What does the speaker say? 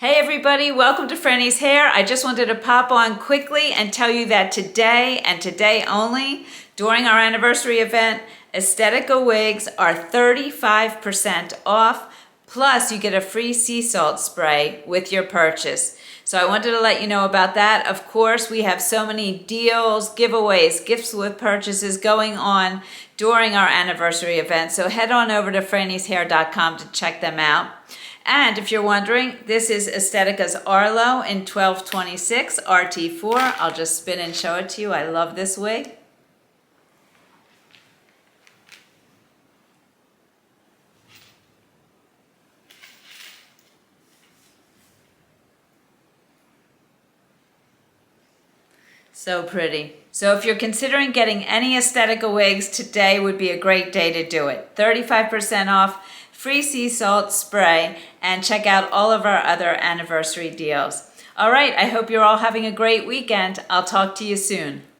Hey everybody, welcome to Frannie's Hair. I just wanted to pop on quickly and tell you that today and today only, during our anniversary event, Aesthetica wigs are 35% off, plus you get a free sea salt spray with your purchase. So I wanted to let you know about that. Of course, we have so many deals, giveaways, gifts with purchases going on during our anniversary event. So head on over to frannieshair.com to check them out. And if you're wondering, this is Aesthetica's Arlo in 1226 RT4. I'll just spin and show it to you. I love this wig. So pretty. So if you're considering getting any Aesthetica wigs, today would be a great day to do it. 35% off, free sea salt spray, and check out all of our other anniversary deals. All right, I hope you're all having a great weekend. I'll talk to you soon.